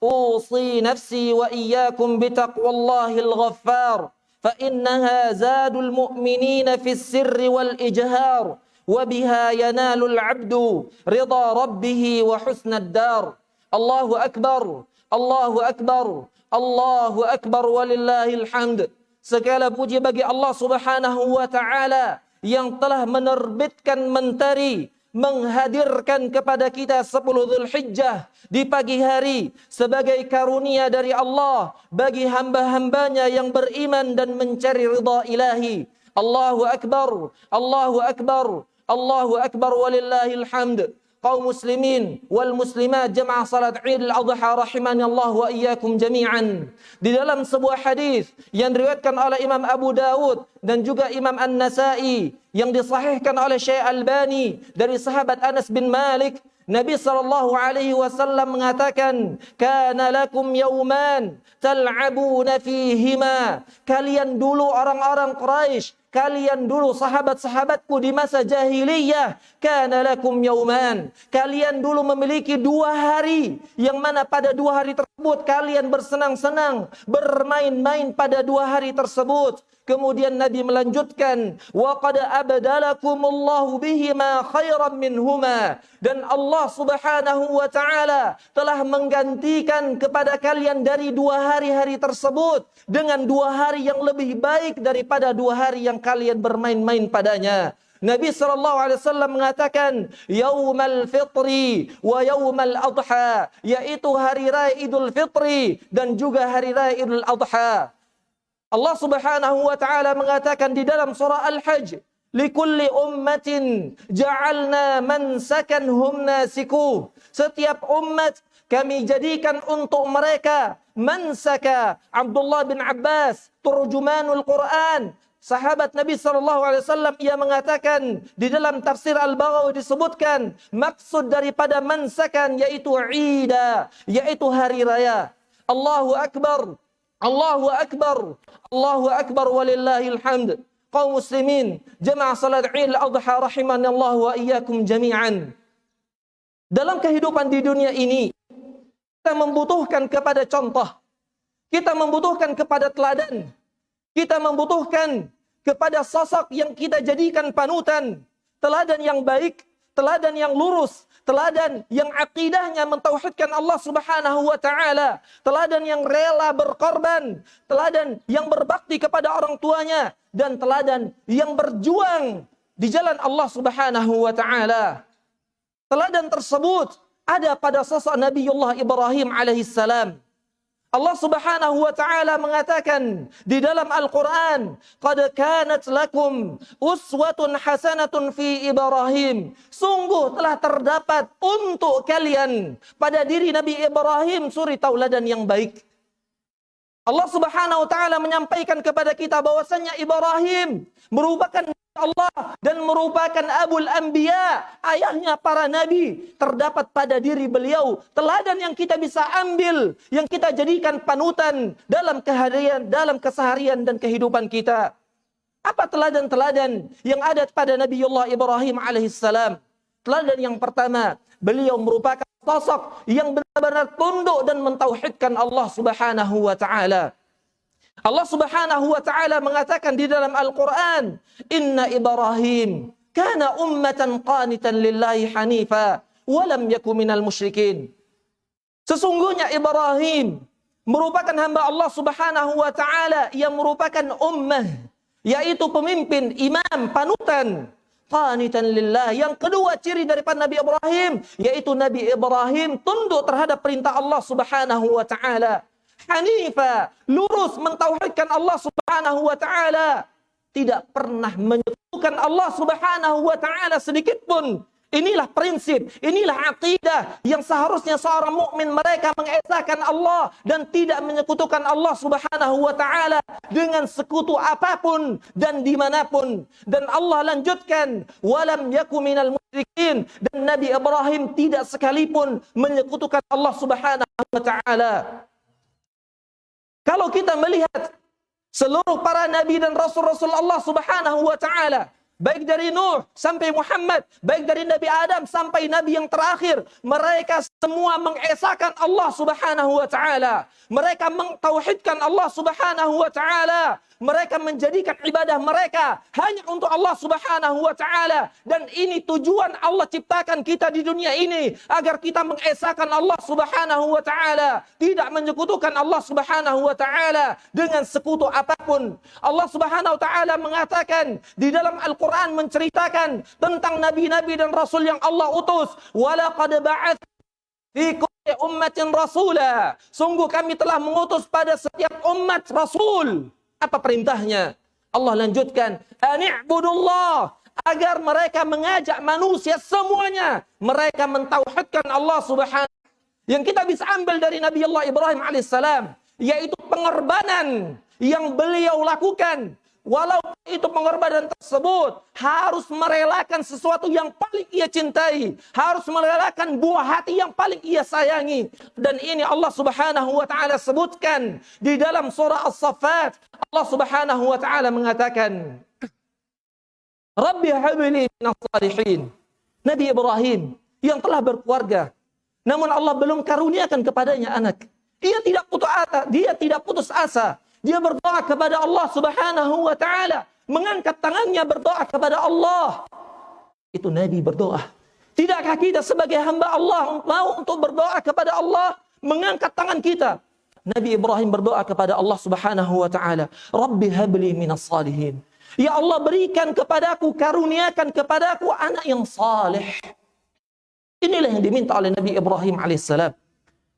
أوصي نفسي وإياكم بتقوى الله الغفار فإنها زاد المؤمنين في السر والإجهار وبها ينال العبد رضا ربه وحسن الدار. الله أكبر الله أكبر الله أكبر ولله الحمد. Segala puji bagi Allah Subhanahu wa taala yang telah menerbitkan mentari, menghadirkan kepada kita 10 Dzulhijjah di pagi hari sebagai karunia dari Allah bagi hamba-hambanya yang beriman dan mencari ridha ilahi. Allahu akbar, Allahu akbar, Allahu akbar walillahil hamd. Kaum muslimin wal muslimat jamaah salat Idul Adha rahimani Allah wa iyyakum jami'an. Di dalam sebuah hadis yang diriwayatkan oleh Imam Abu Dawud dan juga Imam An-Nasa'i yang disahihkan oleh Syekh Albani dari sahabat Anas bin Malik, Nabi sallallahu alaihi wasallam mengatakan, "Kana lakum yauman tal'abuna fihima." Kalian dulu orang-orang Quraisy, kalian dulu sahabat-sahabatku di masa jahiliyah, kana lakum yauman. Kalian dulu memiliki 2 hari, yang mana pada 2 hari tersebut kalian bersenang-senang, bermain-main pada 2 hari tersebut. Kemudian Nabi melanjutkan, wa qad abdalakumullahu bihima khairan minhuma. Dan Allah Subhanahu wa taala telah menggantikan kepada kalian dari 2 hari-hari tersebut dengan 2 hari yang lebih baik daripada 2 hari yang kalian bermain-main padanya. Nabi SAW mengatakan, Yaumal Fitri wa Yaumal Adha, yaitu hari raya Idul Fitri dan juga hari raya Idul Adha. Allah Subhanahu wa taala mengatakan di dalam surah Al-Hajj, likulli ummatin ja'alna mansakan hum nasikuh. Setiap umat kami jadikan untuk mereka mansaka. Abdullah bin Abbas, turjumanul Quran, sahabat Nabi SAW, ia mengatakan di dalam tafsir Al-Baghawi disebutkan maksud daripada mansakan yaitu Ida, yaitu hari raya. Allahu Akbar, Allahu Akbar, Allahu Akbar walillahil hamd. Kaum muslimin, jamaah salat Idul Adha rahimani Allah wa iyyakum jami'an. Dalam kehidupan di dunia ini, kita membutuhkan kepada contoh. Kita membutuhkan kepada teladan. Kita membutuhkan kepada sosok yang kita jadikan panutan. Teladan yang baik, teladan yang lurus, teladan yang akidahnya mentauhidkan Allah Subhanahu wa taala, teladan yang rela berkorban, teladan yang berbakti kepada orang tuanya, dan teladan yang berjuang di jalan Allah Subhanahu wa taala. Teladan tersebut ada pada sosok Nabiullah Ibrahim alaihissalam. Allah Subhanahu wa taala mengatakan di dalam Al-Qur'an, "Qad kanat lakum uswatun hasanatun fi Ibrahim." Sungguh telah terdapat untuk kalian pada diri Nabi Ibrahim suri tauladan yang baik. Allah Subhanahu wa taala menyampaikan kepada kita bahwasanya Ibrahim merupakan Allah dan merupakan Abul Anbiya, ayahnya para nabi. Terdapat pada diri beliau teladan yang kita bisa ambil, yang kita jadikan panutan dalam keseharian dan kehidupan kita. Apa teladan-teladan yang ada pada Nabiullah Ibrahim alaihissalam? Teladan yang pertama, beliau merupakan sosok yang benar-benar tunduk dan mentauhidkan Allah Subhanahu wa taala. Allah Subhanahu wa taala mengatakan di dalam Al-Qur'an, "Inna Ibrahim kana ummatan qanitan lillahi hanifa wa lam yakun minal musyrikin." Sesungguhnya Ibrahim merupakan hamba Allah Subhanahu wa taala yang merupakan ummah, yaitu pemimpin, imam, panutan, qanitan lillah. Yang kedua ciri daripada Nabi Ibrahim, yaitu Nabi Ibrahim tunduk terhadap perintah Allah Subhanahu wa taala. Hanifa, lurus mentauhidkan Allah Subhanahu wa taala, tidak pernah menyekutukan Allah Subhanahu wa taala sedikit pun. Inilah prinsip, inilah akidah yang seharusnya seorang mukmin mereka mengesahkan Allah dan tidak menyekutukan Allah Subhanahu wa taala dengan sekutu apapun dan dimanapun. Dan Allah lanjutkan, walam yakum minal musyrikin, dan Nabi Ibrahim tidak sekalipun menyekutukan Allah Subhanahu wa taala. Kalau kita melihat seluruh para nabi dan rasul-rasul Allah Subhanahu wa taala, baik dari Nuh sampai Muhammad, baik dari Nabi Adam sampai Nabi yang terakhir, mereka semua mengesahkan Allah Subhanahu wa taala. Mereka mentauhidkan Allah Subhanahu wa taala. Mereka menjadikan ibadah mereka hanya untuk Allah Subhanahu wa taala, dan ini tujuan Allah ciptakan kita di dunia ini, agar kita mengesahkan Allah Subhanahu wa taala, tidak menyekutukan Allah Subhanahu wa taala dengan sekutu apapun. Allah Subhanahu wa taala mengatakan di dalam Al-Qur'an, menceritakan tentang nabi-nabi dan rasul yang Allah utus, walaqad ba'ats fi kulli ummatin rasula. Sungguh kami telah mengutus pada setiap umat rasul. Apa perintahnya? Allah lanjutkan, ani'budullah, agar mereka mengajak manusia semuanya, mereka mentauhidkan Allah Subhanahu. Yang kita bisa ambil dari Nabi Allah Ibrahim alaihissalam, yaitu pengorbanan yang beliau lakukan. Walau itu pengorbanan tersebut harus merelakan sesuatu yang paling ia cintai, harus merelakan buah hati yang paling ia sayangi. Dan ini Allah Subhanahu wa taala sebutkan di dalam surah As-Saffat. Allah Subhanahu wa taala mengatakan, Rabbi habli minas salihin. Nabi Ibrahim yang telah berkeluarga, namun Allah belum karuniakan kepadanya anak. Dia tidak putus asa. Dia berdoa kepada Allah Subhanahu wa taala, mengangkat tangannya berdoa kepada Allah. Itu Nabi berdoa. Tidakkah kita sebagai hamba Allah mau untuk berdoa kepada Allah, mengangkat tangan kita? Nabi Ibrahim berdoa kepada Allah Subhanahu wa taala, Rabbi habli minas salihin. Ya Allah, berikan kepadaku, karuniakan kepadaku anak yang saleh. Inilah yang diminta oleh Nabi Ibrahim alaihissalam.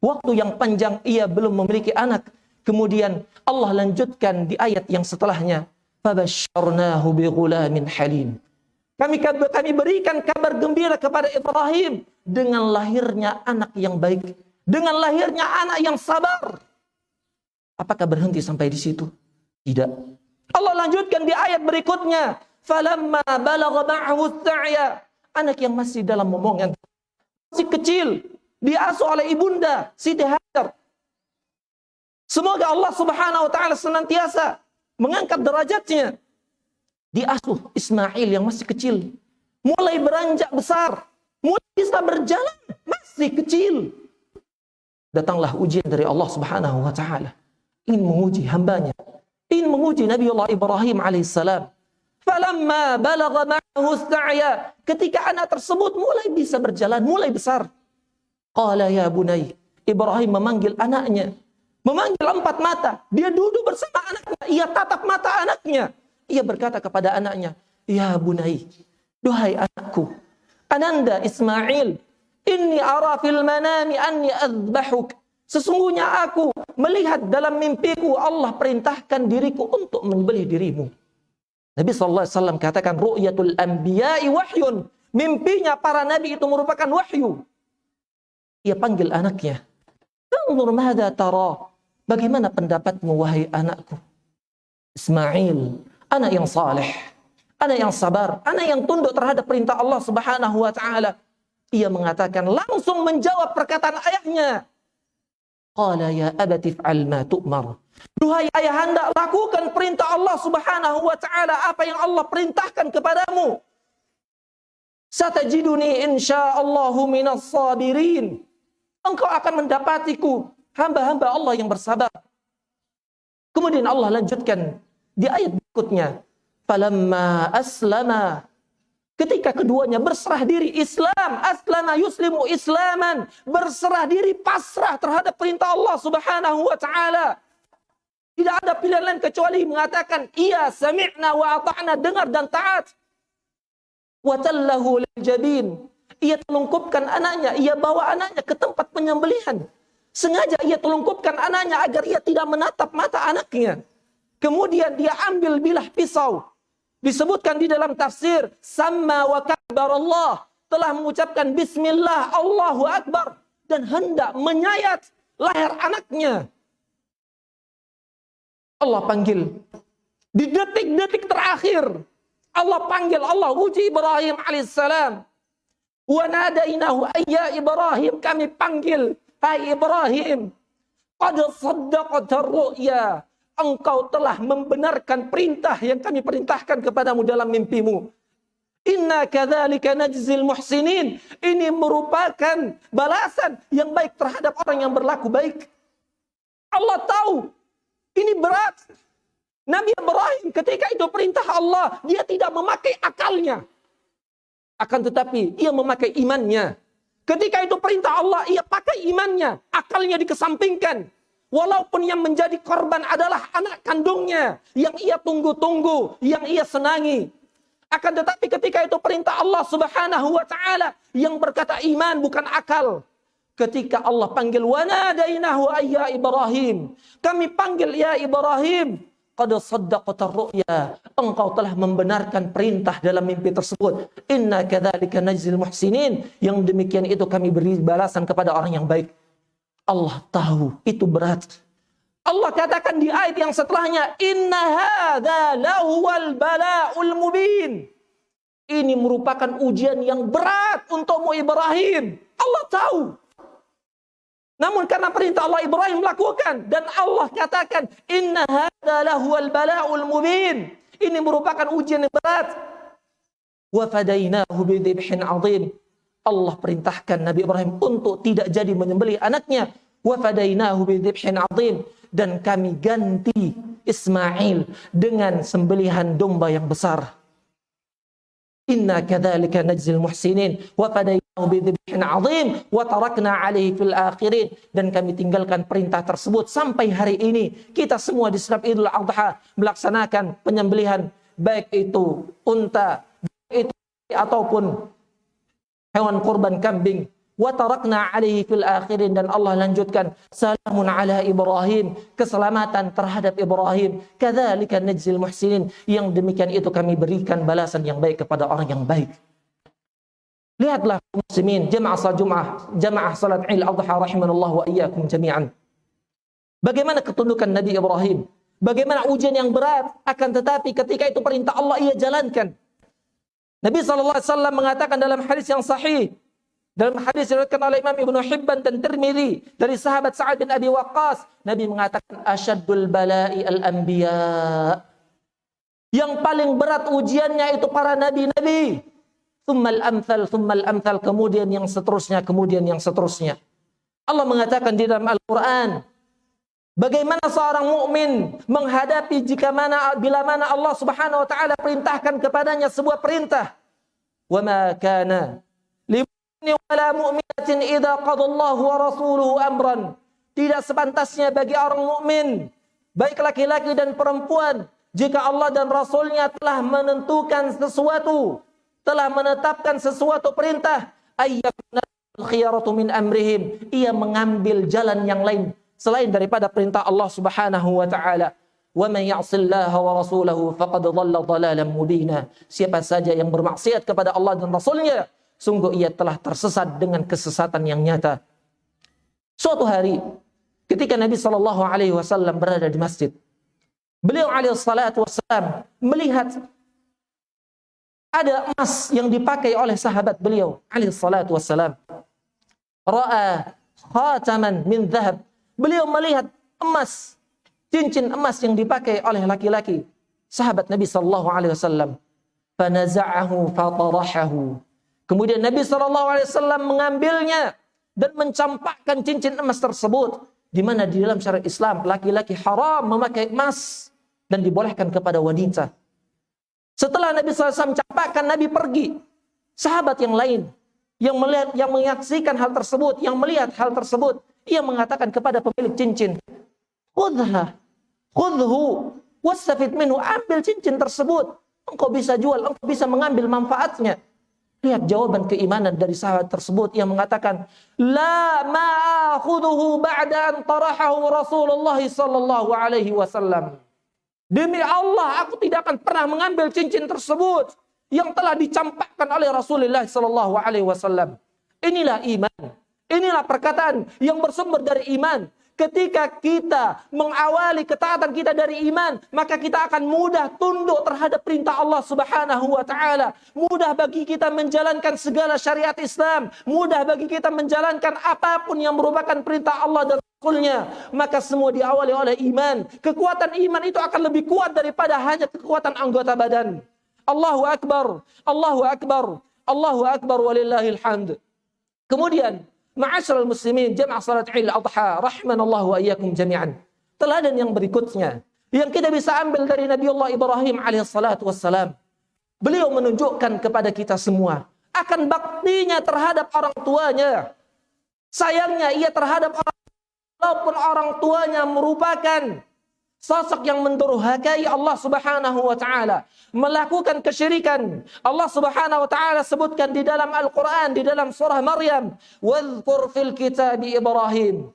Waktu yang panjang ia belum memiliki anak. Kemudian Allah lanjutkan di ayat yang setelahnya, fabasyarnahu bighulamin halim. Kami berikan kabar gembira kepada Ibrahim dengan lahirnya anak yang baik, dengan lahirnya anak yang sabar. Apakah berhenti sampai di situ? Tidak. Allah lanjutkan di ayat berikutnya, falamma balagha ma'ahu as-sa'ya. Anak yang masih dalam momongan, masih kecil, diasuh oleh ibunda Siti Hajar. Semoga Allah Subhanahu wa taala senantiasa mengangkat derajatnya. Diasuh Ismail yang masih kecil, mulai beranjak besar, mulai bisa berjalan, masih kecil. Datanglah ujian dari Allah Subhanahu wa taala, ingin menguji hambanya, ingin menguji Nabi Allah Ibrahim alaihissalam. Falamma balagha ma'ahu as-sa'ya, ketika anak tersebut mulai bisa berjalan, mulai besar, qala ya bunai, Ibrahim memanggil anaknya, memanggil empat mata. Dia duduk bersama anaknya. Ia tatap mata anaknya. Ia berkata kepada anaknya, ya bunai, duhai anakku, ananda Ismail, inni ara fil manami anni azbahuk. Sesungguhnya aku melihat dalam mimpiku Allah perintahkan diriku untuk menyembelih dirimu. Nabi SAW katakan, ru'yatul anbiya'i wahyun. Mimpinya para nabi itu merupakan wahyu. Ia panggil anaknya, tanzur madza tara. Bagaimana pendapatmu wahai anakku? Ismail, anak yang saleh, anak yang sabar, anak yang tunduk terhadap perintah Allah Subhanahu wa taala. Ia mengatakan, langsung menjawab perkataan ayahnya. Qala ya abati fa'al ma tu'mar. Duhai ayahanda, lakukan perintah Allah Subhanahu wa taala, apa yang Allah perintahkan kepadamu. Satajiduni insyaallahu minas sabirin. Engkau akan mendapatiku hamba-hamba Allah yang bersabar. Kemudian Allah lanjutkan di ayat berikutnya, falamma aslama, ketika keduanya berserah diri, Islam, aslama yuslimu islaman, berserah diri, pasrah terhadap perintah Allah Subhanahu wa taala. Tidak ada pilihan lain kecuali mengatakan iya, sami'na wa ata'na, dengar dan taat. Wa tallahu lil jabin, ia telungkupkan anaknya, ia bawa anaknya ke tempat penyembelihan. Sengaja ia telungkupkan anaknya agar ia tidak menatap mata anaknya. Kemudian dia ambil bilah pisau. Disebutkan di dalam tafsir, sama wa kabbar Allah, telah mengucapkan bismillah, Allahu Akbar, dan hendak menyayat leher anaknya. Allah panggil. Di detik-detik terakhir, Allah panggil, Allah uji Ibrahim alaihissalam. Wa nadainahu ayya Ibrahim, kami panggil, hai Ibrahim, qad saddaqta ru'ya, engkau telah membenarkan perintah yang kami perintahkan kepadamu dalam mimpimu. Inna kadzalika najzil muhsinin. Ini merupakan balasan yang baik terhadap orang yang berlaku baik. Allah tahu ini berat. Nabi Ibrahim ketika itu perintah Allah, dia tidak memakai akalnya. Akan tetapi ia memakai imannya. Ketika itu perintah Allah, ia pakai imannya. Akalnya dikesampingkan. Walaupun yang menjadi korban adalah anak kandungnya. Yang ia tunggu-tunggu, yang ia senangi. Akan tetapi ketika itu perintah Allah subhanahu wa ta'ala yang berkata iman bukan akal. Ketika Allah panggil wanadainahu ayya Ibrahim. Kami panggil ya Ibrahim. Qad saddaqta ar-ru'ya. Engkau telah membenarkan perintah dalam mimpi tersebut. Inna kadzalika najzil muhsinin. Yang demikian itu kami beri balasan kepada orang yang baik. Allah tahu itu berat. Allah katakan di ayat yang setelahnya, inna hadza lahuwal bala'ul mubin. Ini merupakan ujian yang berat untukmu Ibrahim. Allah tahu. Namun karena perintah Allah, Ibrahim melakukan. Dan Allah katakan, inna hadza lahuwal bala'ul mubin. Ini merupakan ujian yang berat. Wa fadainahu bidhibhin 'adzim. Allah perintahkan Nabi Ibrahim untuk tidak jadi menyembelih anaknya. Wa fadainahu bidhibhin 'adzim. Dan kami ganti Ismail dengan sembelihan domba yang besar. Inna kadzalika najzil muhsinin wa fadainahu bidhibhin 'adzim wa tarakna 'alaihi fil akhirin. Dan kami tinggalkan perintah tersebut sampai hari ini. Kita semua di setiap Idul Adha melaksanakan penyembelihan, baik itu unta, baik itu ataupun hewan kurban kambing. Wa tarakna 'alaihi fil akhirin. Dan Allah lanjutkan, salamun ala Ibrahim, keselamatan terhadap Ibrahim. Kadzalika najzil muhsinin. Yang demikian itu kami berikan balasan yang baik kepada orang yang baik. Lihatlah muslimin, jamaah salat Idul Adha rahimanallah wa iyyakum jami'an. Bagaimana ketundukan Nabi Ibrahim? Bagaimana ujian yang berat, akan tetapi ketika itu perintah Allah ia jalankan. Nabi SAW mengatakan dalam hadis yang sahih, dalam hadis yang diriwayatkan oleh Imam Ibnu Hibban dan Tirmidzi dari sahabat Sa'ad bin Abi Waqqas, Nabi mengatakan asyaddul bala'i al-anbiya. Yang paling berat ujiannya itu para nabi-nabi. Tsummal amthal, kemudian yang seterusnya, kemudian yang seterusnya. Allah mengatakan di dalam Al-Qur'an, bagaimana seorang mukmin menghadapi bila mana Allah Subhanahu wa taala perintahkan kepadanya sebuah perintah. Wa ma kana wala mu'minatin idza qadallahu wa rasuluhu amran. Tidak sepantasnya bagi orang mukmin, baik laki-laki dan perempuan, jika Allah dan Rasulnya telah menentukan sesuatu, telah menetapkan sesuatu perintah, ayyakuna khiyaratu min amrihim, ia mengambil jalan yang lain selain daripada perintah Allah Subhanahu wa taala. Wa man ya'sillaha wa rasulahu faqad dhalla dhalalan mubina. Siapa saja yang bermaksiat kepada Allah dan Rasulnya, sungguh ia telah tersesat dengan kesesatan yang nyata. Suatu hari, ketika Nabi SAW berada di masjid, beliau alaihissalam melihat ada emas yang dipakai oleh sahabat beliau alaihissalam. Ra'a khataman min dhahab. Beliau melihat emas, cincin emas yang dipakai oleh laki-laki sahabat Nabi SAW. Fanaza'ahu fatarahahu. Kemudian Nabi SAW mengambilnya dan mencampakkan cincin emas tersebut. Di mana di dalam syariat Islam laki-laki haram memakai emas dan dibolehkan kepada wanita. Setelah Nabi SAW campakkan, Nabi pergi. Sahabat yang lain yang melihat, yang menyaksikan hal tersebut, yang melihat hal tersebut, ia mengatakan kepada pemilik cincin, khudhu wastafid minhu, ambil cincin tersebut. Engkau bisa jual, engkau bisa mengambil manfaatnya. Lihat jawaban keimanan dari sahabat tersebut yang mengatakan, la ma'akhuduhu ba'da an tarahahu Rasulullah sallallahu alaihi wasallam. Demi Allah, aku tidak akan pernah mengambil cincin tersebut yang telah dicampakkan oleh Rasulullah sallallahu alaihi wasallam. Inilah iman. Inilah perkataan yang bersumber dari iman. Ketika kita mengawali ketaatan kita dari iman, maka kita akan mudah tunduk terhadap perintah Allah Subhanahu wa taala. Mudah bagi kita menjalankan segala syariat Islam, mudah bagi kita menjalankan apapun yang merupakan perintah Allah dan Rasulnya. Maka semua diawali oleh iman. Kekuatan iman itu akan lebih kuat daripada hanya kekuatan anggota badan. Allahu Akbar, Allahu Akbar, Allahu Akbar walillahil hamd. Kemudian, ma'asyiral muslimin jamaah salat Idul Adha, rahimanallahu wa iyyakum jami'an. Teladan yang berikutnya yang kita bisa ambil dari Nabiullah Ibrahim alaihissalatu wassalam. Beliau menunjukkan kepada kita semua akan baktinya terhadap orang tuanya. Sayangnya ia terhadap orang, walaupun orang tuanya merupakan sosok yang mendurhakai Allah Subhanahu wa taala, melakukan kesyirikan. Allah Subhanahu wa taala sebutkan di dalam Al-Qur'an, di dalam surah Maryam, "Wadhkur fil kitabi Ibrahim."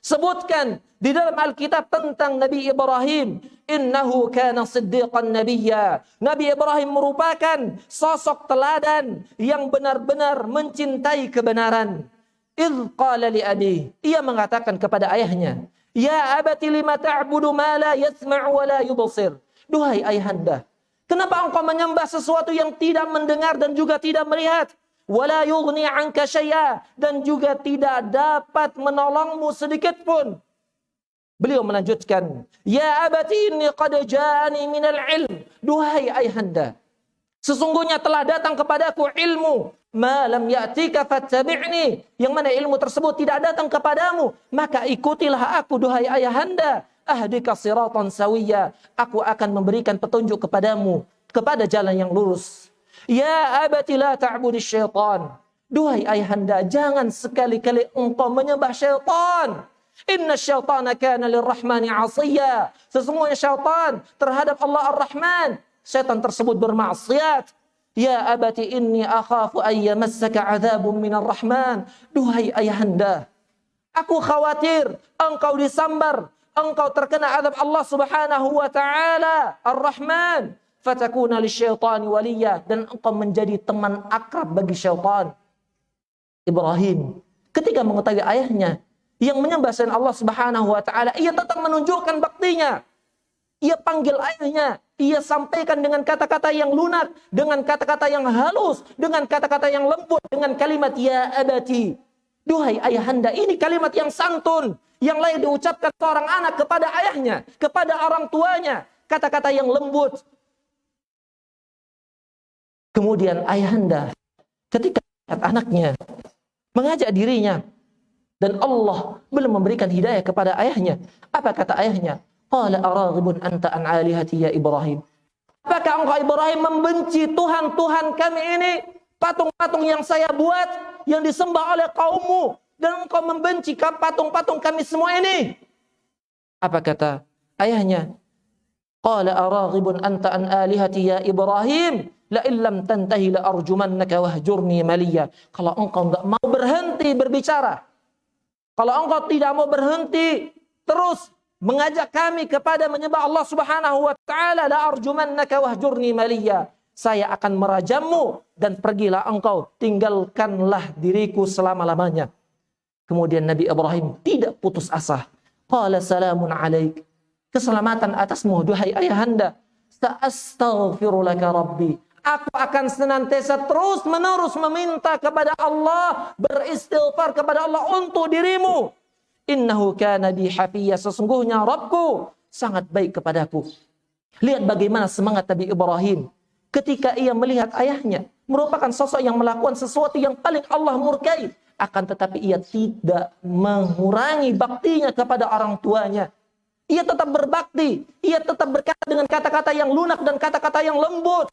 Sebutkan di dalam Alkitab tentang Nabi Ibrahim, innahu kana siddiqan nabiyya. Nabi Ibrahim merupakan sosok teladan yang benar-benar mencintai kebenaran. Idh qala li abi, ia mengatakan kepada ayahnya, ya abati lima ta'budu ma la yasma'u wa la yubsir. Duhai ayahanda, kenapa engkau menyembah sesuatu yang tidak mendengar dan juga tidak melihat? Wala yughni 'anka syai'a, dan juga tidak dapat menolongmu sedikit pun. Beliau melanjutkan, ya abati inni qad ja'ani minal ilm. Duhai ayahanda, sesungguhnya telah datang kepadaku ilmu, ma lam ya'tika fattabi'ni, yang mana ilmu tersebut tidak datang kepadamu, maka ikutilah aku duhai ayahanda. Ahdika siratan sawiyya, aku akan memberikan petunjuk kepadamu kepada jalan yang lurus. Ya abati la ta'budis syaitan. Duhai ayahanda, jangan sekali-kali engkau menyembah syaitan. Inna syaitana kana lirrahmani 'asiyya. Sesungguhnya syaitan terhadap Allah Ar-Rahman, syaitan tersebut bermaksiat. Ya abati inni akhafu an yamassaka 'adzabun minar rahman. Duhai ayahanda, aku khawatir engkau disambar, engkau terkena azab Allah Subhanahu wa taala Ar-Rahman. Fatakuna lisyaitani waliya, dan engkau menjadi teman akrab bagi syaitan. Ibrahim ketika mengetahui ayahnya yang menyembah selain Allah Subhanahu wa taala, ia tetap menunjukkan baktinya. Ia panggil ayahnya, ia sampaikan dengan kata-kata yang lunak, dengan kata-kata yang halus, dengan kata-kata yang lembut, dengan kalimat ya abati. Duhai ayahanda, ini kalimat yang santun, yang layak diucapkan seorang anak kepada ayahnya, kepada orang tuanya, kata-kata yang lembut. Kemudian ayahanda ketika melihat anaknya mengajak dirinya dan Allah belum memberikan hidayah kepada ayahnya, apa kata ayahnya? Qala araghibun anta an alihati ya Ibrahim. Apakah engkau Ibrahim membenci Tuhan-Tuhan kami ini, patung-patung yang saya buat, yang disembah oleh kaummu, dan engkau membenci patung-patung kami semua ini? Apa kata ayahnya? Qala araghibun anta an alihati ya Ibrahim. La illam tantahi la arjumannaka wahjurni maliya. Kalau engkau enggak mau berhenti berbicara, kalau engkau tidak mau berhenti terus mengajak kami kepada menyembah Allah Subhanahu wa taala, la arjumannaka wahjurni maliya, saya akan merajammu dan pergilah engkau, tinggalkanlah diriku selama-lamanya. Kemudian Nabi Ibrahim tidak putus asa. Qala salamun alaik, keselamatan atasmu duhai ayahanda. Sa'astaghfiru laka rabbi, aku akan senantiasa terus-menerus meminta kepada Allah, beristighfar kepada Allah untuk dirimu. Innahu kana bi hafiyya, sesungguhnya Rabbku sangat baik kepadaku. Lihat bagaimana semangat Nabi Ibrahim ketika ia melihat ayahnya merupakan sosok yang melakukan sesuatu yang paling Allah murkai, akan tetapi ia tidak mengurangi baktinya kepada orang tuanya. Ia tetap berbakti, ia tetap berkata dengan kata-kata yang lunak dan kata-kata yang lembut.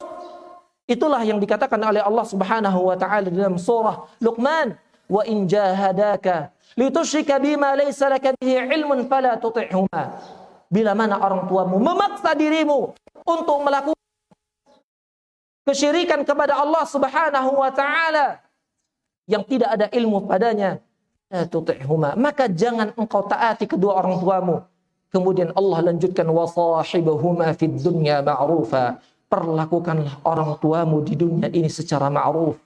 Itulah yang dikatakan oleh Allah Subhanahu wa taala dalam surah Luqman, wa in jahadaka litusyrika bima laysa laka bihi ilmun fala tuti'huma. Bila mana orang tuamu memaksa dirimu untuk melakukan kesyirikan kepada Allah Subhanahu wa taala yang tidak ada ilmu padanya, la tuti'huma, maka jangan engkau taati kedua orang tuamu. Kemudian Allah lanjutkan, wa sahibuhuma fid dunya ma'rufa. Perlakukanlah orang tuamu di dunia ini secara ma'ruf.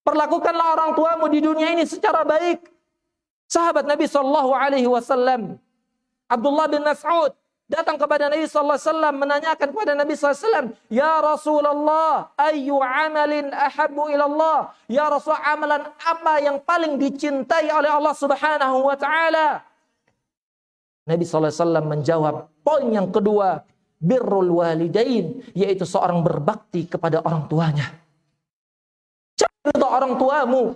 Perlakukanlah orang tuamu di dunia ini secara baik. Sahabat Nabi sallallahu alaihi wasallam Abdullah bin Mas'ud datang kepada Nabi sallallahu alaihi wasallam menanyakan kepada Nabi sallallahu alaihi wasallam, "Ya Rasulullah, ayyu amalin ahabbu ila Allah?" Ya Rasul, amalan apa yang paling dicintai oleh Allah Subhanahu wa taala? Nabi sallallahu alaihi wasallam menjawab, poin yang kedua, birrul walidain, yaitu seorang berbakti kepada orang tuanya. Cari ridha orang tuamu.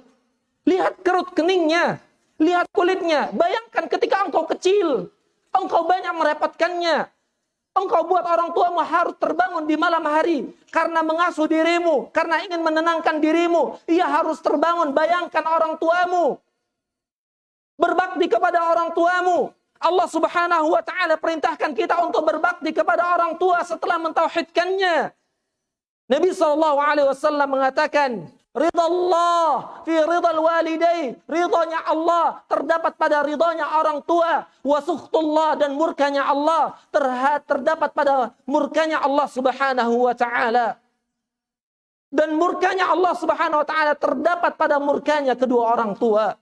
Lihat kerut keningnya, lihat kulitnya. Bayangkan ketika engkau kecil, engkau banyak merepotkannya. Engkau buat orang tuamu harus terbangun di malam hari karena mengasuh dirimu, karena ingin menenangkan dirimu. Ia harus terbangun. Bayangkan orang tuamu berbakti kepada orang tuamu. Allah Subhanahu wa taala perintahkan kita untuk berbakti kepada orang tua setelah mentauhidkannya. Nabi SAW mengatakan, ridha Allah fi ridhal walidain, ridhanya Allah terdapat pada ridhanya orang tua, wa sukhtullah, dan murkanya Allah terdapat pada murkanya Allah Subhanahu wa taala. Dan murkanya Allah Subhanahu wa taala terdapat pada murkanya kedua orang tua.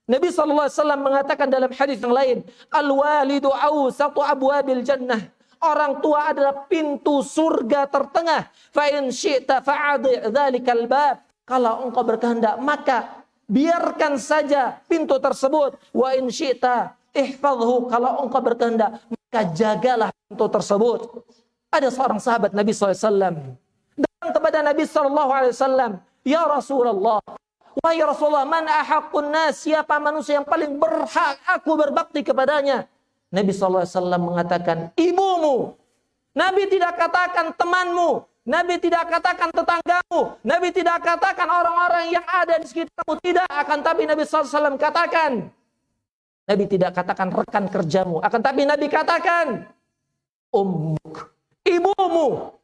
Nabi SAW mengatakan dalam hadis yang lain, al-walidu awsatu abwabil jannah. Orang tua adalah pintu surga tertengah. Fa in syi'ta fa'adhi' dzalikal bab. Kalau engkau berkehendak, maka biarkan saja pintu tersebut. Wa in syi'ta ihfadhu. Kalau engkau berkehendak, maka jagalah pintu tersebut. Ada seorang sahabat Nabi SAW datang kepada Nabi SAW, ya Rasulullah, wahai Rasulullah, man ahaqqun nas, siapa manusia yang paling berhak aku berbakti kepadanya? Nabi SAW mengatakan, ibumu. Nabi tidak katakan temanmu. Nabi tidak katakan tetanggamu. Nabi tidak katakan orang-orang yang ada di sekitarmu. Tidak. Akan tapi Nabi SAW katakan, Nabi tidak katakan rekan kerjamu. Akan tapi Nabi katakan, ummuk, ibumu.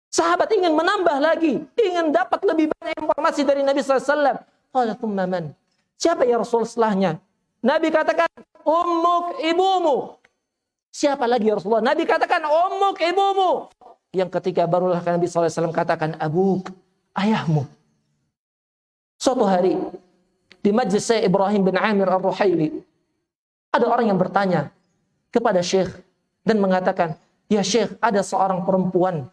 Sahabat ingin menambah lagi, ingin dapat lebih banyak informasi dari Nabi SAW. Qala thumma man? Siapa ya Rasul setelahnya? Nabi katakan, ummuk, ibumu. Siapa lagi ya Rasulullah? Nabi katakan, ummuk, ibumu. Yang ketiga barulah Nabi SAW katakan, abuk, ayahmu. Suatu hari, di majlis saya Ibrahim bin Amir Ar-Ruhaili, ada orang yang bertanya kepada Syekh dan mengatakan, ya Syekh, ada seorang perempuan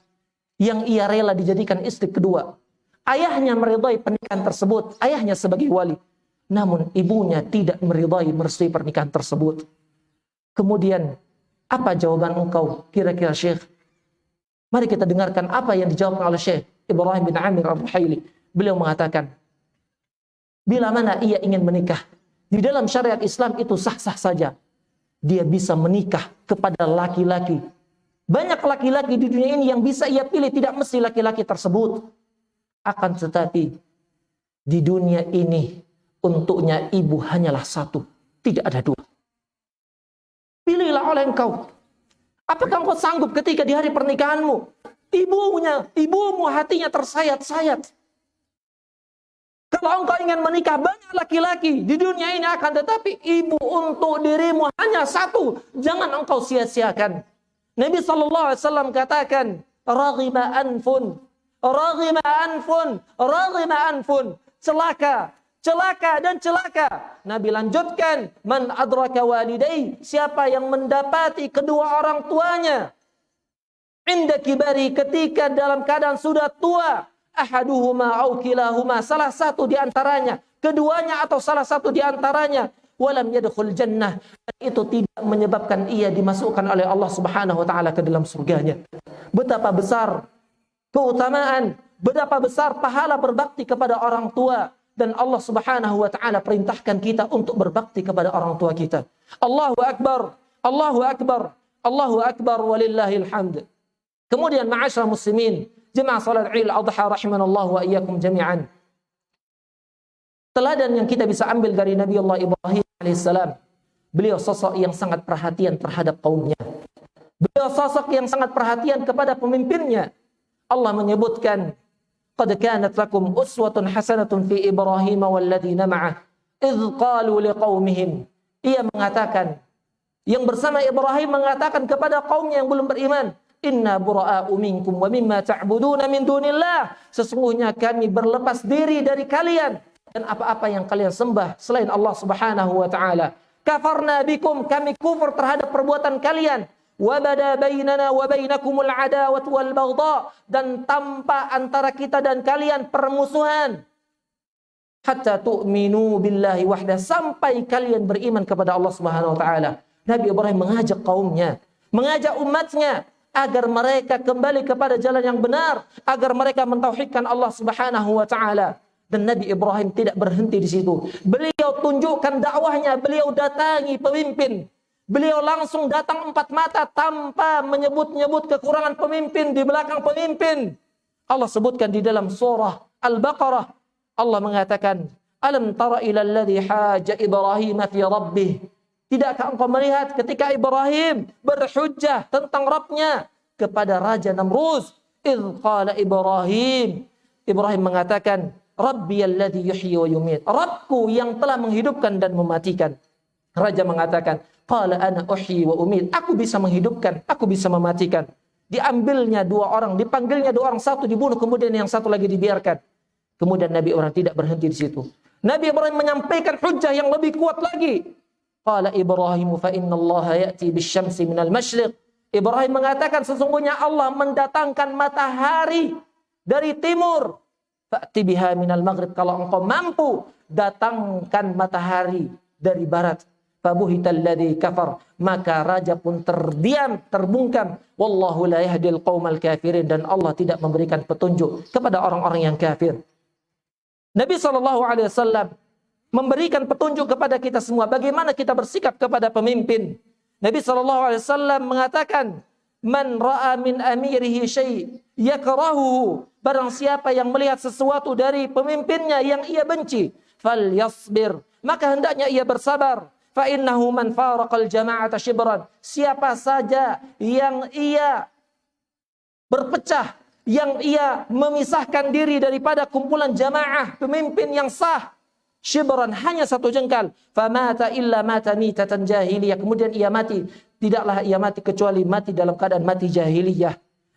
yang ia rela dijadikan istri kedua. Ayahnya meridai pernikahan tersebut, ayahnya sebagai wali. Namun ibunya tidak meridai merestui pernikahan tersebut. Kemudian, apa jawaban engkau kira-kira Syekh? Mari kita dengarkan apa yang dijawab oleh Syekh Ibrahim bin Amir Ar-Ruhaili. Beliau mengatakan, bila mana ia ingin menikah, di dalam syariat Islam itu sah-sah saja. Dia bisa menikah kepada laki-laki. Banyak laki-laki di dunia ini yang bisa ia pilih, tidak mesti laki-laki tersebut. Akan tetapi, di dunia ini, untuknya ibu hanyalah satu, tidak ada dua. Pilihlah oleh engkau. Apakah engkau sanggup ketika di hari pernikahanmu, ibumu hatinya tersayat-sayat. Kalau engkau ingin menikah banyak laki-laki di dunia ini, akan tetapi ibu untuk dirimu hanya satu. Jangan engkau sia-siakan. Nabi SAW katakan, raghima anfun, raghima anfun, raghima anfun. Celaka, celaka dan celaka. Nabi lanjutkan, man adraka walidai, siapa yang mendapati kedua orang tuanya, inda kibari, ketika dalam keadaan sudah tua, ahaduhuma au kilahuma, salah satu di antaranya, keduanya atau salah satu di antaranya, walam yadkhul jannah, itu tidak menyebabkan ia dimasukkan oleh Allah Subhanahu wa taala ke dalam surganya. Betapa besar keutamaan, betapa besar pahala berbakti kepada orang tua, dan Allah Subhanahu wa taala perintahkan kita untuk berbakti kepada orang tua kita. Allahu akbar, Allahu akbar, Allahu akbar walillahil hamd. Kemudian ma'asyiral muslimin, jemaah salat Idul Adha rahimanallahu wa iyyakum jami'an. Teladan yang kita bisa ambil dari Nabi Allah Ibrahim alaihissalam. Beliau sosok yang sangat perhatian terhadap kaumnya. Beliau sosok yang sangat perhatian kepada pemimpinnya. Allah menyebutkan, qad kanat lakum uswatun hasanatun fi Ibrahim walladzina ma'ah idz qalu liqaumihim. Ia mengatakan, yang bersama Ibrahim mengatakan kepada kaumnya yang belum beriman, inna bura'a'u minkum wa mimma ta'buduna min dunillah. Sesungguhnya kami berlepas diri dari kalian dan apa-apa yang kalian sembah selain Allah Subhanahu wa taala. Kafarna bikum, kami kufur terhadap perbuatan kalian. Wa bada bainana wa bainakumul adawatu wal baghdha, dan tampak antara kita dan kalian permusuhan. Hatta tu'minu billahi wahda, sampai kalian beriman kepada Allah Subhanahu wa taala. Nabi Ibrahim mengajak kaumnya, mengajak umatnya agar mereka kembali kepada jalan yang benar, agar mereka mentauhidkan Allah Subhanahu wa taala. Dan Nabi Ibrahim tidak berhenti di situ. Beliau tunjukkan dakwahnya, beliau datangi pemimpin. Beliau langsung datang empat mata tanpa menyebut-nyebut kekurangan pemimpin di belakang pemimpin. Allah sebutkan di dalam surah Al-Baqarah. Allah mengatakan, "Alam tara ila alladhi haja Ibrahim fi rabbih." Tidakkah engkau melihat ketika Ibrahim berhujjah tentang Rabbnya kepada Raja Namruz? Idh qala Ibrahim. Ibrahim mengatakan, Rabbi alladhi yuhyi wa yumit. Rabbku yang telah menghidupkan dan mematikan. Raja mengatakan, qala ana uhyi wa umit. Aku bisa menghidupkan, aku bisa mematikan. Diambilnya dua orang, dipanggilnya dua orang, satu dibunuh, kemudian yang satu lagi dibiarkan. Kemudian Nabi Ibrahim tidak berhenti di situ. Nabi Ibrahim menyampaikan hujjah yang lebih kuat lagi. Qala Ibrahim fa inna Allah ya'ti bisyamsi minal masyriq. Ibrahim mengatakan sesungguhnya Allah mendatangkan matahari dari timur. Fa'ti biha minal maghrib. Kalau engkau mampu, datangkan matahari dari barat. Fabuhital ladzi kafar. Maka raja pun terdiam, terbungkam. Wallahu la yahdil qaumal kafirin. Dan Allah tidak memberikan petunjuk kepada orang-orang yang kafir. Nabi SAW memberikan petunjuk kepada kita semua bagaimana kita bersikap kepada pemimpin. Nabi SAW mengatakan, "Man ra'a min amirihi syai' yakrahuhu." Barang siapa yang melihat sesuatu dari pemimpinnya yang ia benci, falyasbir, maka hendaknya ia bersabar. Fa innahu man faraqal jama'ata shibran. Siapa saja yang ia berpecah, yang ia memisahkan diri daripada kumpulan jamaah pemimpin yang sah, shibran, hanya satu jengkal, famata illa mata mitatan jahiliyah, kemudian ia mati, tidaklah ia mati kecuali mati dalam keadaan mati jahiliyah.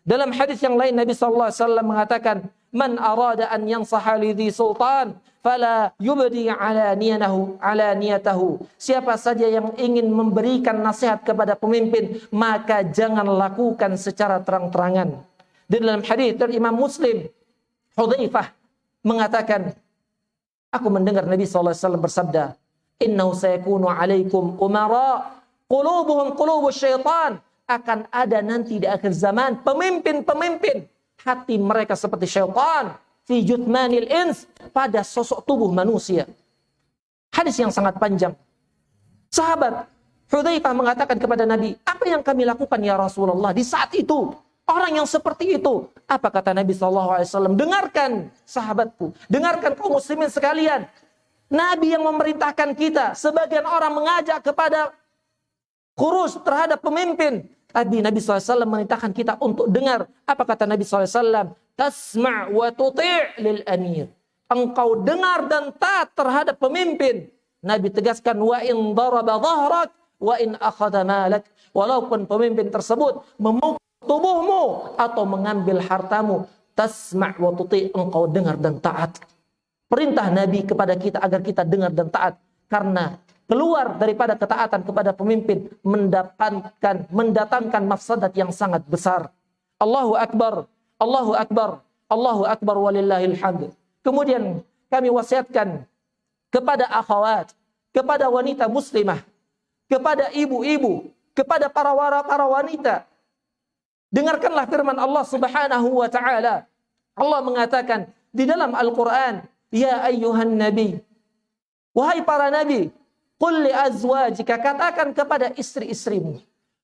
Dalam hadis yang lain Nabi sallallahu alaihi wasallam mengatakan, man arada an yansaha lidhi sultan fala yubdi ala niyatahu. Siapa saja yang ingin memberikan nasihat kepada pemimpin, maka jangan lakukan secara terang-terangan. Dan dalam hadis dari Imam Muslim, Hudzaifah mengatakan, aku mendengar Nabi sallallahu alaihi wasallam bersabda, "Innahu sayakunu 'alaikum umara qulubuhum qulubus syaitan." Akan ada nanti di akhir zaman pemimpin-pemimpin hati mereka seperti syaitan, fi jutmanil ins, pada sosok tubuh manusia. Hadis yang sangat panjang. Sahabat Hudzaifah mengatakan kepada Nabi, "Apa yang kami lakukan ya Rasulullah di saat itu? Orang yang seperti itu." Apa kata Nabi SAW? Dengarkan sahabatku, dengarkan kaum muslimin sekalian. Nabi yang memerintahkan kita, sebagian orang mengajak kepada khurus terhadap pemimpin. Nabi SAW memerintahkan kita untuk dengar. Apa kata Nabi SAW? Tasma' wa tuti' lil amir. Engkau dengar dan taat terhadap pemimpin. Nabi tegaskan, wa in daraba dhahrak wa in akhadha malak. Walaupun pemimpin tersebut memukul tubuhmu atau mengambil hartamu, tasma' wa tuti', engkau dengar dan taat. Perintah Nabi kepada kita agar kita dengar dan taat, karena keluar daripada ketaatan kepada pemimpin mendatangkan mafsadat yang sangat besar. Allahu Akbar, Allahu Akbar, Allahu Akbar walillahil hamd. Kemudian kami wasiatkan kepada akhwat, kepada wanita muslimah, kepada ibu-ibu, kepada para wanita. Dengarkanlah firman Allah Subhanahu wa taala. Allah mengatakan di dalam Al-Qur'an, "Ya ayyuhan nabi." Wahai para nabi, qul li azwajika, katakan kepada istri-istrimu,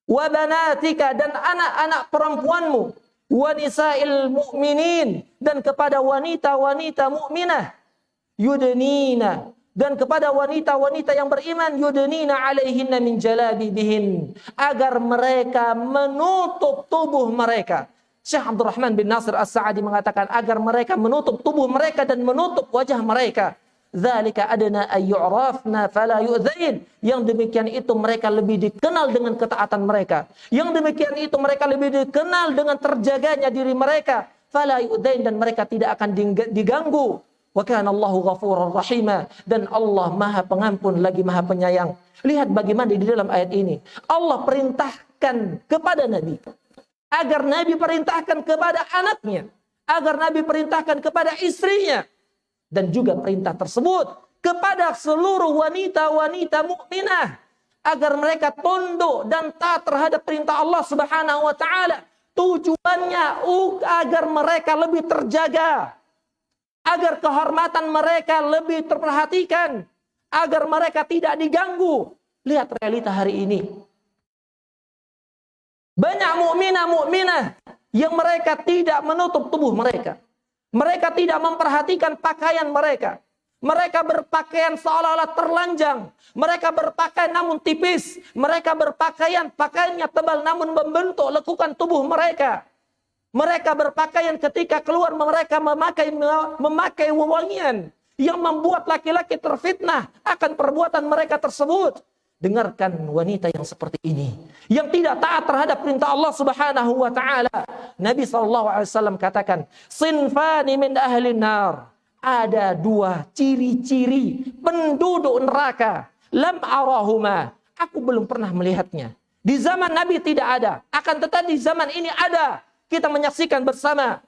wa banatika, dan anak-anak perempuanmu, wa nisa'il mu'minin, dan kepada wanita-wanita mukminah, yudnina, dan kepada wanita-wanita yang beriman, yudnina alaihinna min jalabibihin, agar mereka menutup tubuh mereka. Syekh Abdurrahman bin Nasir As-Sa'di mengatakan agar mereka menutup tubuh mereka dan menutup wajah mereka. Dzalika adna ayyurafna fala yu'dzain. Yang demikian itu mereka lebih dikenal dengan ketaatan mereka. Yang demikian itu mereka lebih dikenal dengan terjaganya diri mereka. Fala yu'dzain, dan mereka tidak akan diganggu. Wa kana Allahu ghafurur rahima, dan Allah Maha Pengampun lagi Maha Penyayang. Lihat bagaimana di dalam ayat ini Allah perintahkan kepada Nabi, agar Nabi perintahkan kepada anaknya, agar Nabi perintahkan kepada istrinya, dan juga perintah tersebut kepada seluruh wanita-wanita mukminah agar mereka tunduk dan taat terhadap perintah Allah Subhanahu wa taala, Tujuannya agar mereka lebih terjaga, agar kehormatan mereka lebih terperhatikan, agar mereka tidak diganggu. Lihat realita hari ini. Banyak mukminah yang mereka tidak menutup tubuh mereka. Mereka tidak memperhatikan pakaian mereka. Mereka berpakaian seolah-olah terlanjang. Mereka berpakaian namun tipis. Mereka pakaiannya tebal namun membentuk lekukan tubuh mereka. Mereka berpakaian ketika keluar mereka memakai wewangian yang membuat laki-laki terfitnah akan perbuatan mereka tersebut. Dengarkan wanita yang seperti ini, yang tidak taat terhadap perintah Allah Subhanahu wa taala. Nabi SAW katakan, "Sinfani min ahli nar." Ada dua ciri-ciri penduduk neraka. Lam arahuma. Aku belum pernah melihatnya. Di zaman Nabi tidak ada, akan tetapi di zaman ini ada. Kita menyaksikan bersama.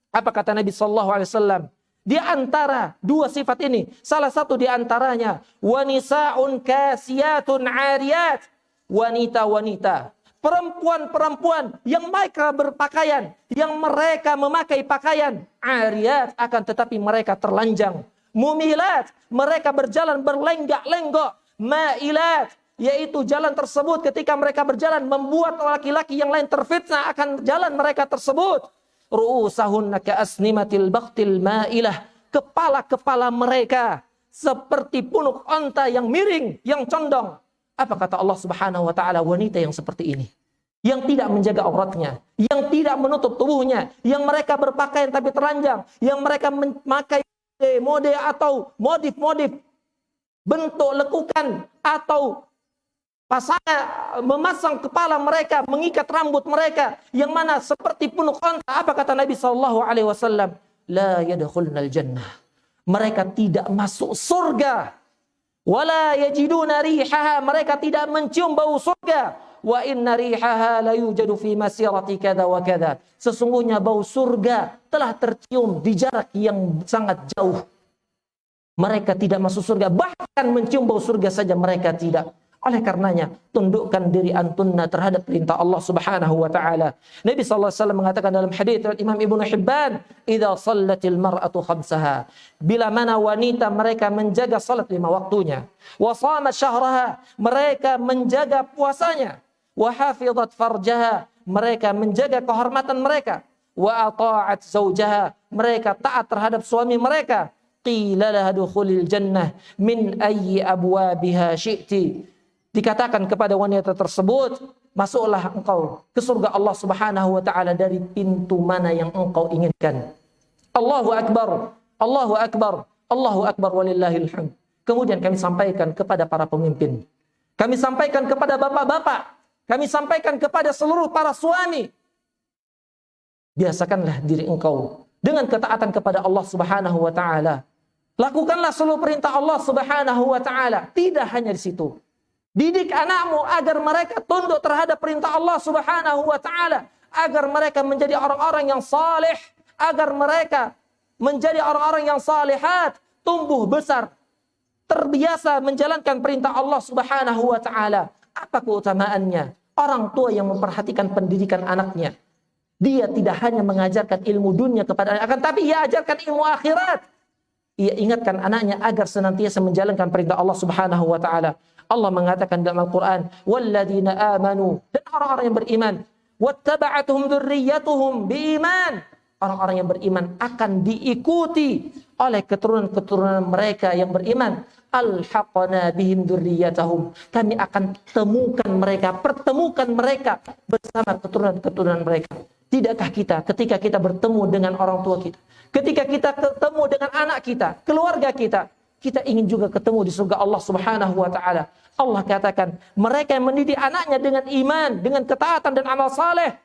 Apa kata Nabi SAW? Di antara dua sifat ini, salah satu di antaranya, wanisaun kasiyatun ariyat, wanita-wanita, perempuan-perempuan yang mereka berpakaian, yang mereka memakai pakaian ariyat, akan tetapi mereka terlanjang, mumilat, mereka berjalan berlenggak-lenggok, mailat, yaitu jalan tersebut ketika mereka berjalan membuat laki-laki yang lain terfitnah akan jalan mereka tersebut. Ru'usahunna ka'asnimatil bakhtil ma'ilah. Kepala-kepala mereka seperti punuk onta yang miring, yang condong. Apa kata Allah Subhanahu wa taala? Wanita yang seperti ini, yang tidak menjaga auratnya, yang tidak menutup tubuhnya, yang mereka berpakaian tapi telanjang, yang mereka memakai mode atau modif-modif bentuk lekukan atau memasang kepala mereka, mengikat rambut mereka yang mana seperti punuk onta. Apa kata Nabi SAW? La yadkhulnal jannah. Mereka tidak masuk surga. Wala yajiduna rihaha. Mereka tidak mencium bau surga. Wa inna rihaha la yujadu fi masirati kada wa kada. Sesungguhnya bau surga telah tercium di jarak yang sangat jauh. Mereka tidak masuk surga. Bahkan mencium bau surga saja mereka tidak. Oleh karenanya, tundukkan diri antunna terhadap perintah Allah Subhanahu wa taala. Nabi sallallahu alaihi wasallam mengatakan dalam hadis riwayat Imam Ibnu Hibban, "Idza shallatil mar'atu khamsaha." Bila mana wanita mereka menjaga salat 5 waktunya, wa shamat syahraha, mereka menjaga puasanya, wa hafizat farjaha, mereka menjaga kehormatan mereka, wa ata'at zaujaha, mereka taat terhadap suami mereka, qila laha dukhulil jannah min ayyi abwabiha syi'ti. Dikatakan kepada wanita tersebut, masuklah engkau ke surga Allah Subhanahu wa taala dari pintu mana yang engkau inginkan. Allahu akbar, Allahu akbar, Allahu akbar walillahil hamd. Kemudian kami sampaikan kepada para pemimpin. Kami sampaikan kepada bapak-bapak, kami sampaikan kepada seluruh para suami. Biasakanlah diri engkau dengan ketaatan kepada Allah Subhanahu wa taala. Lakukanlah seluruh perintah Allah Subhanahu wa taala. Tidak hanya di situ. Didik anakmu agar mereka tunduk terhadap perintah Allah Subhanahu wa taala, agar mereka menjadi orang-orang yang saleh, agar mereka menjadi orang-orang yang salihat, tumbuh besar, terbiasa menjalankan perintah Allah Subhanahu wa taala. Apa keutamaannya? Orang tua yang memperhatikan pendidikan anaknya. Dia tidak hanya mengajarkan ilmu dunia kepada anak, akan tapi ia ajarkan ilmu akhirat. Ia ingatkan anaknya agar senantiasa menjalankan perintah Allah Subhanahu wa taala. Allah mengatakan dalam Al-Quran, walladzina amanu, dan orang-orang yang beriman, wattaba'atuhum dzurriyyatuhum biiman, orang-orang yang beriman akan diikuti oleh keturunan-keturunan mereka yang beriman. Alhaqna bihim dzurriyyatahum, kami akan pertemukan mereka bersama keturunan-keturunan mereka. Tidakkah kita ketika kita bertemu dengan orang tua kita, ketika kita ketemu dengan anak kita, keluarga kita, kita ingin juga ketemu di surga Allah Subhanahu wa taala. Allah katakan, mereka yang mendidik anaknya dengan iman, dengan ketaatan dan amal saleh,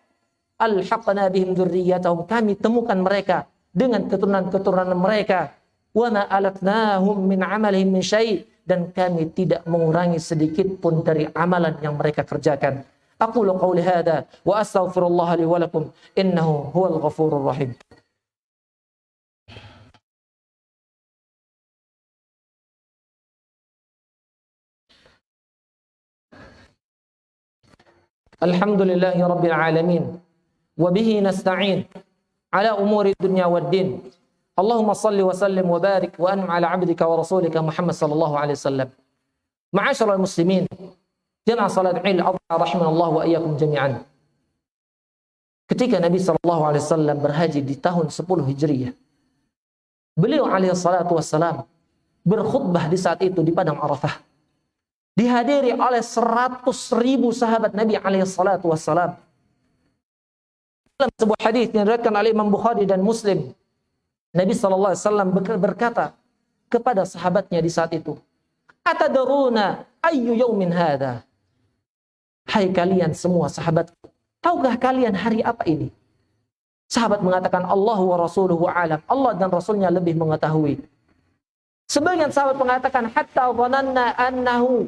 alhaqna bihim dzurriyyatahum, kami temukan mereka dengan keturunan-keturunan mereka. Wa ma alatnahum min amalihim min syai', dan kami tidak mengurangi sedikit pun dari amalan yang mereka kerjakan. Aqulu qawli hadza wa astaghfirullah li wa lakum innahu huwal ghafurur rahim. Alhamdulillahi rabbil alamin. wa bihi nasta'in ala umuri dunya wad din. Allahumma salli wa sallim wa barik wa an'im ala 'abdika wa rasulika Muhammad sallallahu alaihi wasallam. Ma'asyiral muslimin, jamaah salat Id rahimanallahu wa iyyakum jami'an. Ketika Nabi sallallahu alaihi wasallam berhaji di tahun 10 Hijriah, beliau alaihi salatu wassalam berkhutbah di saat itu di padang Arafah. Dihadiri oleh 100.000 sahabat Nabi alaihi salatu wassalam. Dalam sebuah hadis yang diriwayatkan oleh Imam Bukhari dan Muslim, Nabi sallallahu alaihi wasallam berkata kepada sahabatnya di saat itu, "Atadruna ayyu yaumin hadha?" Hai kalian semua sahabat, tahukah kalian hari apa ini? Sahabat mengatakan, Allah wa rasuluhu alam. Allah dan Rasulnya lebih mengetahui. Sebagian sahabat mengatakan, hatta dhananna annahu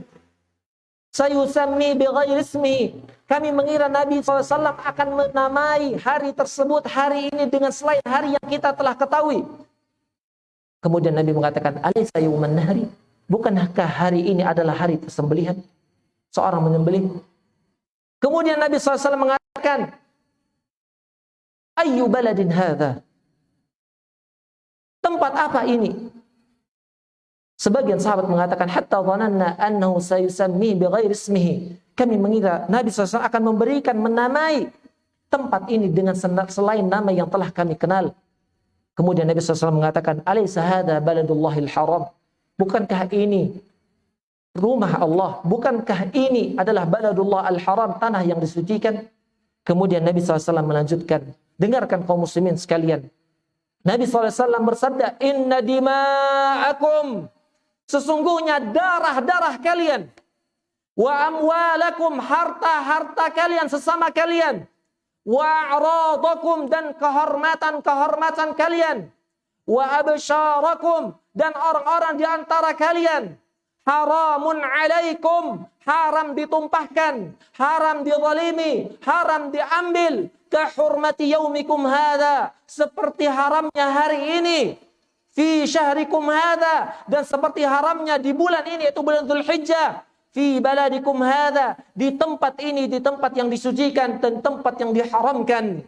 sayusammi bighairi ismihi. Kami mengira Nabi SAW akan menamai hari tersebut, hari ini dengan selain hari yang kita telah ketahui. Kemudian Nabi mengatakan, alaysa yawman nahri? Bukankah hari ini adalah hari persembelihan? Seorang menyembelih. Kemudian Nabi SAW mengatakan, ayyu baladin hadha? Tempat apa ini? Sebagian sahabat mengatakan, hatta dhananna annahu sayusammi bighairi ismihi. Kami mengira Nabi SAW akan memberikan, menamai tempat ini dengan selain nama yang telah kami kenal. Kemudian Nabi SAW mengatakan, alaysa hadha baladullahil haram? Bukankah ini rumah Allah? Bukankah ini adalah baladullah al-haram, tanah yang disucikan? Kemudian Nabi SAW melanjutkan, dengarkan kaum muslimin sekalian. Nabi SAW bersabda, inna dima'akum, sesungguhnya darah-darah kalian, wa amwalakum, harta-harta kalian sesama kalian, wa a'radakum, dan kehormatan-kehormatan kalian, wa absyarakum, dan orang-orang di antara kalian, haramun alaikum, haram ditumpahkan, haram dizalimi, haram diambil, kahurmati yaumikum hadha, seperti haramnya hari ini, fi syahrikum hadha, dan seperti haramnya di bulan ini, yaitu bulan Dzulhijjah, fi baladikum hadha, di tempat ini, di tempat yang disucikan dan tempat yang diharamkan.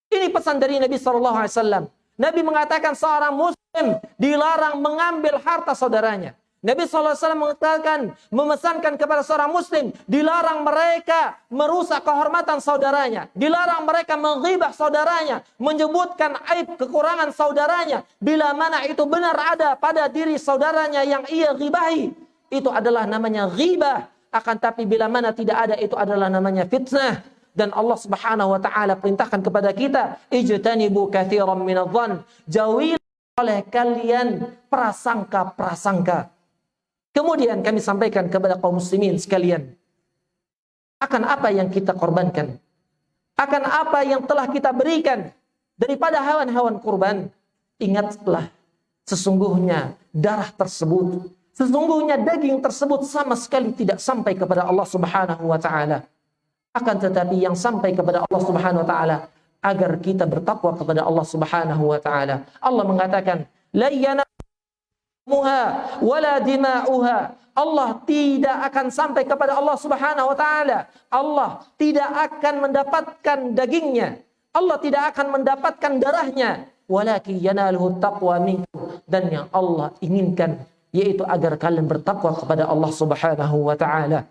Ini pesan dari Nabi SAW. Nabi mengatakan seorang muslim dilarang mengambil harta saudaranya. Nabi SAW mengatakan, memesankan kepada seorang muslim, dilarang mereka merusak kehormatan saudaranya, dilarang mereka menghibah saudaranya, menyebutkan aib kekurangan saudaranya, bila mana itu benar ada pada diri saudaranya yang ia ghibahi, itu adalah namanya ghibah. Akan tapi bila mana tidak ada, itu adalah namanya fitnah. Dan Allah Subhanahu wa taala perintahkan kepada kita, ijtanibu katsiran minadh-dhann, jauhilah oleh kalian prasangka-prasangka. Kemudian kami sampaikan kepada kaum muslimin sekalian, akan apa yang kita korbankan, akan apa yang telah kita berikan daripada hewan-hewan kurban. Ingatlah, sesungguhnya darah tersebut, sesungguhnya daging tersebut sama sekali tidak sampai kepada Allah Subhanahu wa taala. Akan tetapi yang sampai kepada Allah Subhanahu wa taala agar kita bertakwa kepada Allah Subhanahu wa taala. Allah mengatakan, la yanamuha wala dima'uha. Allah tidak akan sampai kepada Allah Subhanahu wa taala. Allah tidak akan mendapatkan dagingnya. Allah tidak akan mendapatkan darahnya. Walakin yanaluhu taqwa minkum. Dan yang Allah inginkan yaitu agar kalian bertakwa kepada Allah Subhanahu wa taala.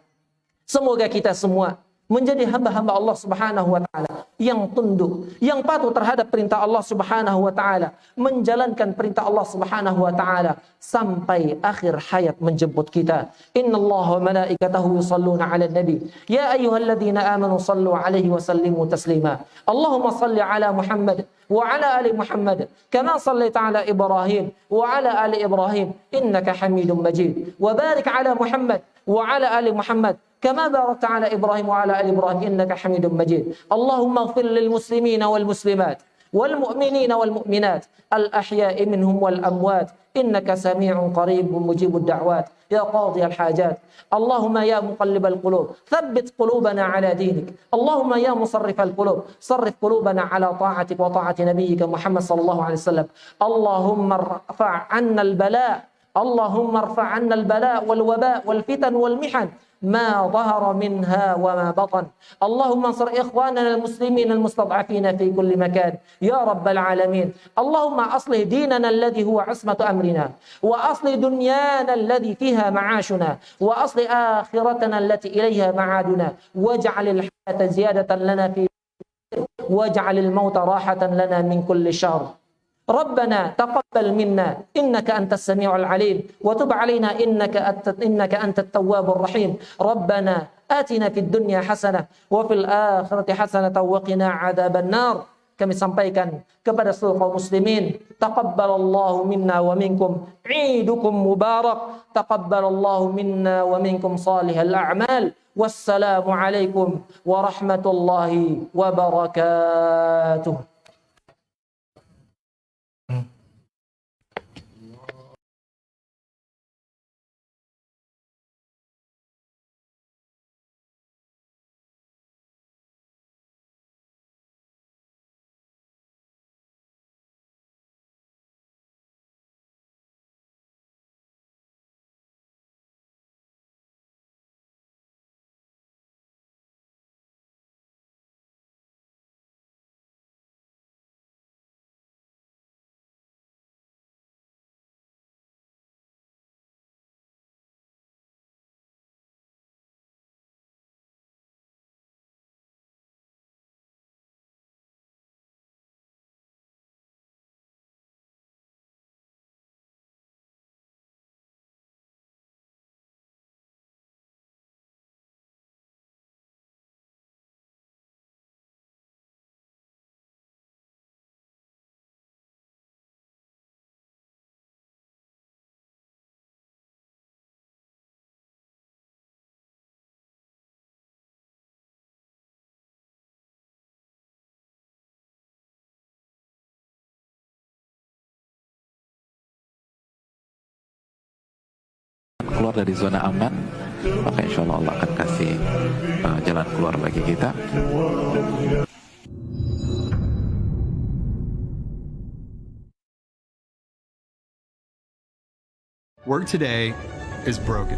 Semoga kita semua menjadi hamba-hamba Allah Subhanahu wa taala yang tunduk, yang patuh terhadap perintah Allah Subhanahu wa taala, menjalankan perintah Allah Subhanahu wa taala sampai akhir hayat menjemput kita. Innallaha wa malaikatahu yusalluna 'alan nabi ya ayyuhalladzina amanu sallu 'alaihi wa sallimu taslima. Allahumma salli 'ala Muhammad wa 'ala ali Muhammad kama sallaita 'ala Ibrahim wa 'ala ali Ibrahim innaka Hamidum Majid. Wa barik 'ala Muhammad wa 'ala ali Muhammad كما باركت على إبراهيم وعلى آل إبراهيم إنك حميد مجيد. اللهم اغفر للمسلمين والمسلمات والمؤمنين والمؤمنات الأحياء منهم والأموات إنك سميع قريب مجيب الدعوات يا قاضي الحاجات. اللهم يا مقلب القلوب ثبت قلوبنا على دينك. اللهم يا مصرف القلوب صرف قلوبنا على طاعتك وطاعة نبيك محمد صلى الله عليه وسلم. اللهم ارفع عنا البلاء، اللهم ارفع عنا البلاء والوباء والفتن والمحن ما ظهر منها وما بطن. اللهم انصر إخواننا المسلمين المستضعفين في كل مكان يا رب العالمين. اللهم أصلح ديننا الذي هو عصمة أمرنا، وأصلح دنيانا الذي فيها معاشنا، وأصلح آخرتنا التي إليها معادنا، واجعل الحياة زيادة لنا في واجعل الموت راحة لنا من كل شر. ربنا تقبل منا إنك أنت السميع العليم، وتب علينا إنك أنت التواب الرحيم. ربنا آتنا في الدنيا حسنة وفي الآخرة حسنة وقنا عذاب النار. Kami sampaikan kepada seluruh kaum muslimin, taqabbalallahu minna wa minkum, Iidukum mubarak, taqabbalallahu minna wa minkum salihal a'mal. Wassalamu alaikum warahmatullahi wabarakatuh. Keluar dari zona aman, maka insya Allah Allah akan kasih jalan keluar bagi kita. Work today is broken.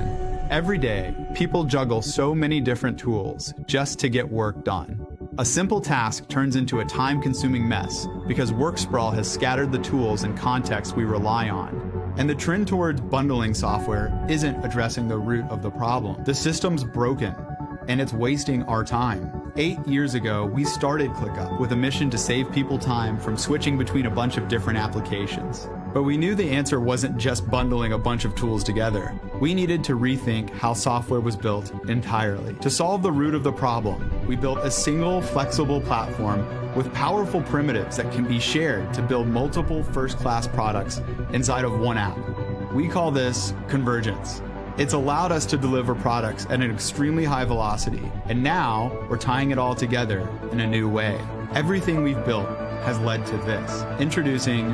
Every day, people juggle so many different tools just to get work done. A simple task turns into a time-consuming mess because work sprawl has scattered the tools and contexts we rely on. And the trend towards bundling software isn't addressing the root of the problem. The system's broken, and it's wasting our time. 8 years ago, we started ClickUp with a mission to save people time from switching between a bunch of different applications. But we knew the answer wasn't just bundling a bunch of tools together. We needed to rethink how software was built entirely. To solve the root of the problem, we built a single, flexible platform with powerful primitives that can be shared to build multiple first-class products inside of one app. We call this convergence. It's allowed us to deliver products at an extremely high velocity, and now we're tying it all together in a new way. Everything we've built has led to this. Introducing